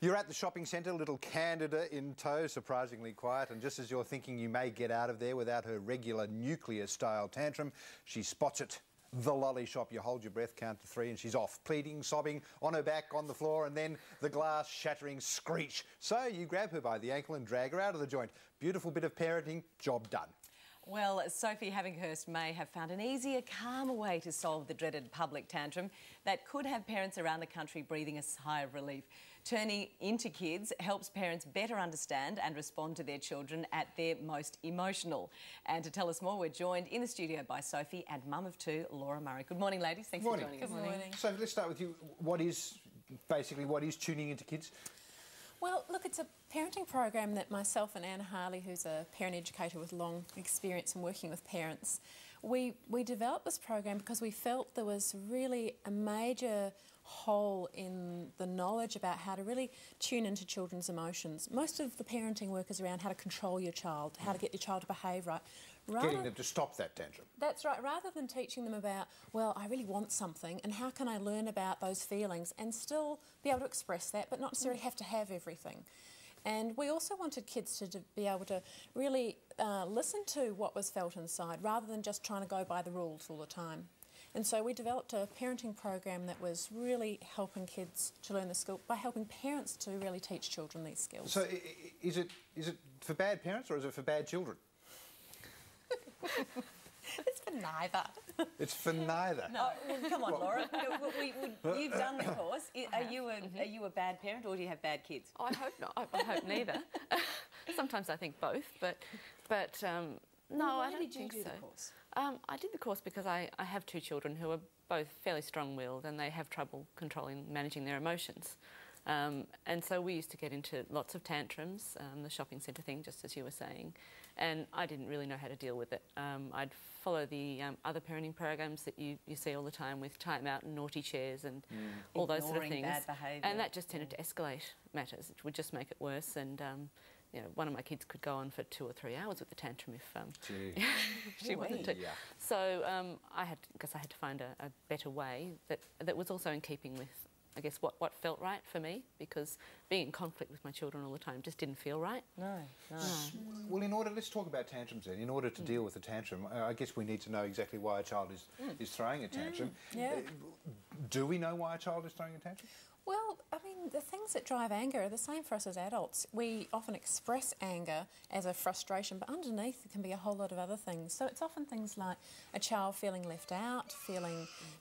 You're at the shopping centre, little Candida in tow, surprisingly quiet, and just as you're thinking you may get out of there without her regular nuclear-style tantrum, she spots it. The lolly shop. You hold your breath, count to 3, and she's off, pleading, sobbing, on her back, on the floor, and then the glass-shattering screech. So you grab her by the ankle and drag her out of the joint. Beautiful bit of parenting, job done. Well, Sophie Havighurst may have found an easier, calmer way to solve the dreaded public tantrum that could have parents around the country breathing a sigh of relief. Turning into kids helps parents better understand and respond to their children at their most emotional. And to tell us more, we're joined in the studio by Sophie and mum of 2, Laura Murray. Good morning, ladies. Thanks for joining us. Good morning. So let's start with you. What is tuning into kids? Well, look, it's a parenting program that myself and Anna Harley, who's a parent educator with long experience in working with parents, we developed this program because we felt there was really a major hole in the knowledge about how to really tune into children's emotions. Most of the parenting work is around how to control your child, how to get your child to behave right. Getting them to stop that tantrum. That's right. Rather than teaching them about, well, I really want something and how can I learn about those feelings and still be able to express that but not necessarily have to have everything. And we also wanted kids to be able to really listen to what was felt inside rather than just trying to go by the rules all the time. And so we developed a parenting program that was really helping kids to learn the skill by helping parents to really teach children these skills. So is it for bad parents or is it for bad children? It's for neither. It's for neither. No, well, come on, Laura. You've done the course. Are you a bad parent or do you have bad kids? I hope not. I hope neither. Sometimes I think both, but no, I don't think so. Why did you do the course? I did the course because I have 2 children who are both fairly strong-willed and they have trouble managing their emotions. And so we used to get into lots of tantrums, the shopping centre thing, just as you were saying, and I didn't really know how to deal with it. I'd follow the other parenting programs that you see all the time with time out and naughty chairs and all those sort of things. Bad behaviour. And that just tended to escalate matters. It would just make it worse. And you know, one of my kids could go on for 2 or 3 hours with the tantrum if she wanted to. Yeah. So I had to find a better way that was also in keeping with, I guess, what felt right for me, because being in conflict with my children all the time just didn't feel right. No. Well, let's talk about tantrums then. In order to deal with a tantrum, I guess we need to know exactly why a child is throwing a tantrum. Yeah. Do we know why a child is throwing a tantrum? Well, I mean, the things that drive anger are the same for us as adults. We often express anger as a frustration, but underneath there can be a whole lot of other things. So it's often things like a child feeling left out,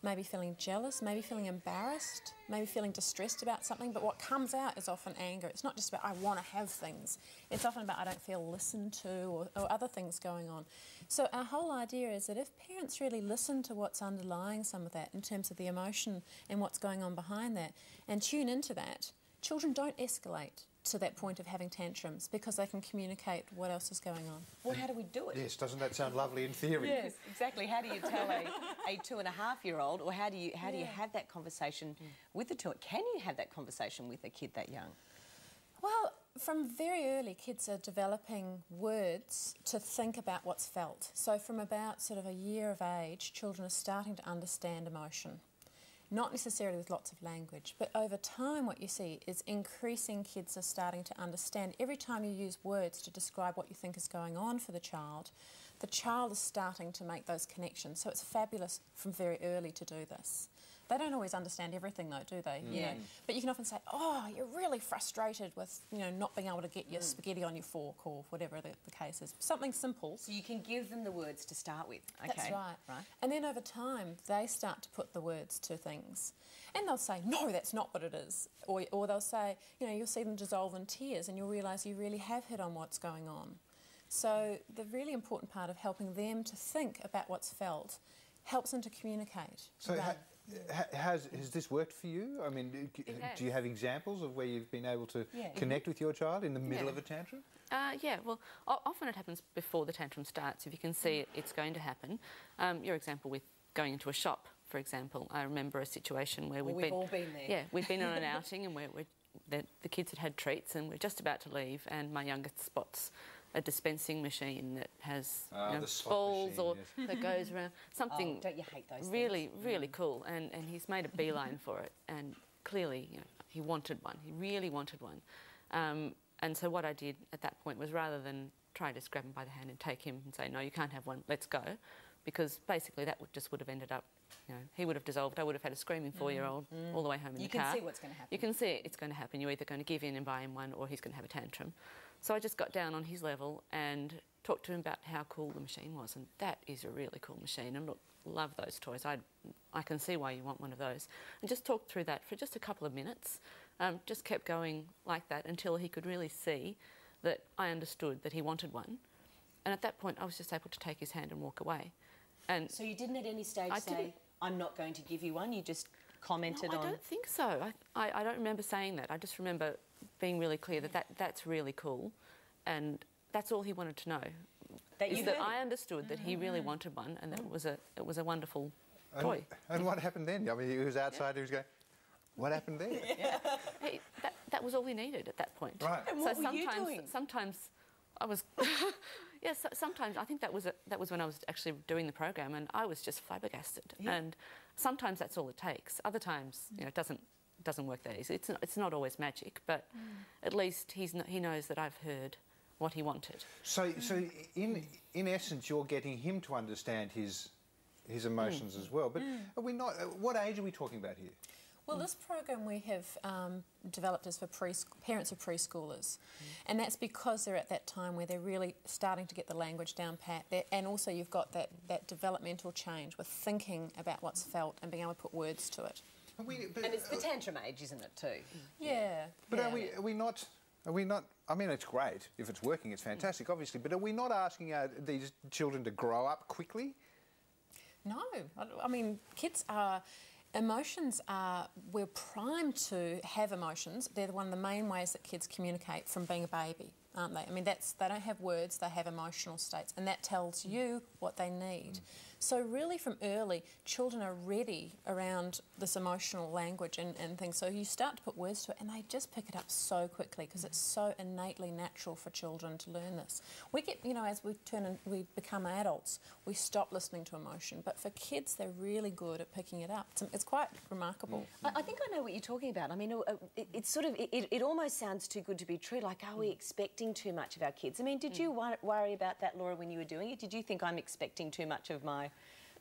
maybe feeling jealous, maybe feeling embarrassed, maybe feeling distressed about something, but what comes out is often anger. It's not just about I want to have things. It's often about I don't feel listened to or other things going on. So our whole idea is that if parents really listen to what's underlying some of that in terms of the emotion and what's going on behind that, and tune into that, children don't escalate to that point of having tantrums because they can communicate what else is going on. Well, how do we do it? Yes, doesn't that sound lovely in theory? Yes, exactly. How do you tell a 2.5-year-old, or how do you have that conversation with the 2? Can you have that conversation with a kid that young? Well, from very early, kids are developing words to think about what's felt. So from about sort of a year of age, children are starting to understand emotion. Not necessarily with lots of language, but over time what you see is increasing kids are starting to understand. Every time you use words to describe what you think is going on for the child is starting to make those connections. So it's fabulous from very early to do this. They don't always understand everything though, do they? You know? But you can often say, oh, you're really frustrated with, not being able to get your spaghetti on your fork or whatever the case is. Something simple. So you can give them the words to start with. Okay. That's right. And then over time, they start to put the words to things. And they'll say, no, that's not what it is. Or they'll say, you'll see them dissolve in tears and you'll realise you really have hit on what's going on. So the really important part of helping them to think about what's felt helps them to communicate. So has this worked for you? I mean, do you have examples of where you've been able to connect with your child in the middle of a tantrum? Yeah, well, often it happens before the tantrum starts. If you can see it's going to happen. Your example with going into a shop, for example, I remember a situation where we've all been there. Yeah, we'd been on an outing and the kids had trades and we're just about to leave, and my youngest spots a dispensing machine that has balls or that goes around. Something don't you hate those really, things? really cool. And he's made a beeline for it and clearly, he wanted one. He really wanted one. And so what I did at that point was, rather than try to just grab him by the hand and take him and say, no, you can't have one, let's go, because basically that would have ended up, he would have dissolved. I would have had a screaming 4-year-old all the way home in the car. You can see what's going to happen. You can see it's going to happen. You're either going to give in and buy him one, or he's going to have a tantrum. So I just got down on his level and talked to him about how cool the machine was, and that is a really cool machine. And look, love those toys. I can see why you want one of those. And just talked through that for just a couple of minutes. Just kept going like that until he could really see that I understood that he wanted one. And at that point, I was just able to take his hand and walk away. And so you didn't at any stage say, I'm not going to give you one? You just commented on... I don't think so. I don't remember saying that. I just remember being really clear that that's really cool, and that's all he wanted to know. That I understood that he really wanted one, and that it was a wonderful toy. And what happened then? I mean, he was outside, he was going, what happened there? That was all he needed at that point. Right. And what were you doing? Sometimes I was... Yes, sometimes I think that was when I was actually doing the program, and I was just flabbergasted. Yeah. And sometimes that's all it takes. Other times, it doesn't work that easy. It's not always magic, but at least he knows that I've heard what he wanted. So in essence, you're getting him to understand his emotions as well. But are we not? What age are we talking about here? Well, this program we have developed is for parents of preschoolers, and that's because they're at that time where they're really starting to get the language down pat, and also you've got that developmental change with thinking about what's felt and being able to put words to it. And it's the tantrum age, isn't it, too? Yeah. But are we not... I mean, it's great. If it's working, it's fantastic, obviously. But are we not asking these children to grow up quickly? No. I mean, kids are... Emotions we're primed to have emotions. They're one of the main ways that kids communicate from being a baby, aren't they? I mean, they don't have words, they have emotional states, and that tells you what they need. So really from early, children are ready around this emotional language and things. So you start to put words to it and they just pick it up so quickly because it's so innately natural for children to learn this. We get, as we become adults, we stop listening to emotion. But for kids, they're really good at picking it up. It's quite remarkable. I think I know what you're talking about. I mean, it almost sounds too good to be true. Like, are we expecting too much of our kids? I mean, did you worry about that, Laura, when you were doing it? Did you think I'm expecting too much of my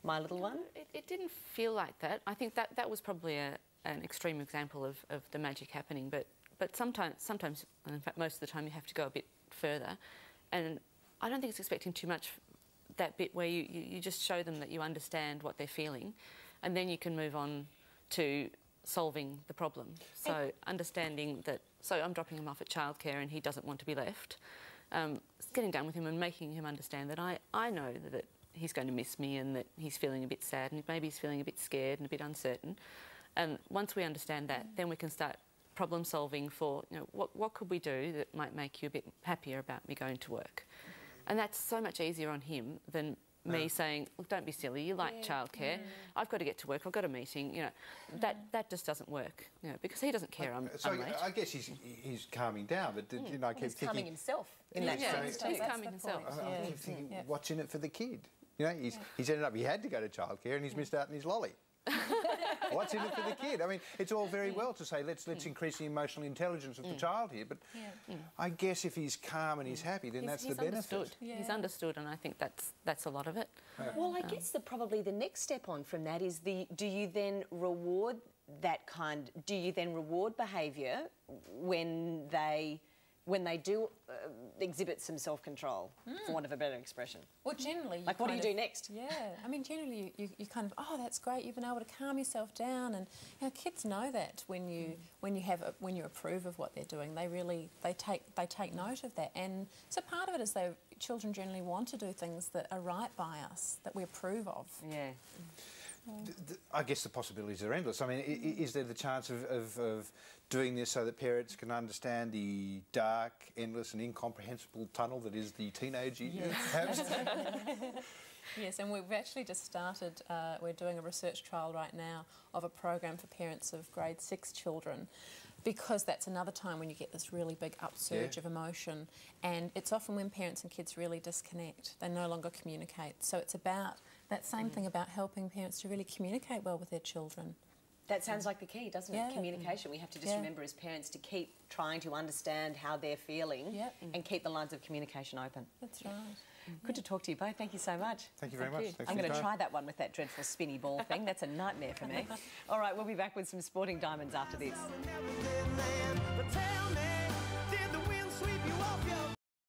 little one? It didn't feel like that. I think that was probably an extreme example of the magic happening, but sometimes, and in fact most of the time, you have to go a bit further. And I don't think it's expecting too much, that bit where you just show them that you understand what they're feeling, and then you can move on to solving the problem. So understanding that, so I'm dropping him off at childcare and he doesn't want to be left. Getting down with him and making him understand that I know that he's going to miss me and that he's feeling a bit sad and maybe he's feeling a bit scared and a bit uncertain. And once we understand that, then we can start problem solving for, what could we do that might make you a bit happier about me going to work? And that's so much easier on him than me saying, look, don't be silly, you like childcare, I've got to get to work, I've got a meeting, that just doesn't work, because he doesn't care I'm late. I guess he's calming down, but I keep thinking... He's calming himself in that case. He's calming himself. I keep thinking, what's in it for the kid? He's ended up, he had to go to childcare and he's missed out on his lolly. What's in it for the kid? I mean, it's all very well to say, let's increase the emotional intelligence of the child here, but I guess if he's calm and he's happy, then that's the benefit. Understood. Yeah. He's understood, and I think that's a lot of it. Well, I guess probably the next step on from that is do you then reward behaviour when they do exhibit some self-control, for want of a better expression? Well, generally... Like, what do you do next? Yeah. I mean, generally, you kind of, oh, that's great, you've been able to calm yourself down. And kids know that when you approve of what they're doing, they take note of that. And so part of it is children generally want to do things that are right by us, that we approve of. Yeah. I guess the possibilities are endless. I mean, is there the chance of doing this so that parents can understand the dark, endless and incomprehensible tunnel that is the teenage years? Yes. Yes, and we've actually just started, we're doing a research trial right now of a program for parents of grade 6 children, because that's another time when you get this really big upsurge of emotion, and it's often when parents and kids really disconnect. They no longer communicate. So it's about that same thing about helping parents to really communicate well with their children. That sounds like the key, doesn't it? Yeah. Communication. We have to just remember as parents to keep trying to understand how they're feeling and keep the lines of communication open. That's right. Good to talk to you both. Thank you so much. Thank you very much. Thanks I'm for your going to time. try that one with that dreadful spinny ball thing. That's a nightmare for me. All right, we'll be back with some sporting diamonds after this. But tell me, did the wind sweep you off your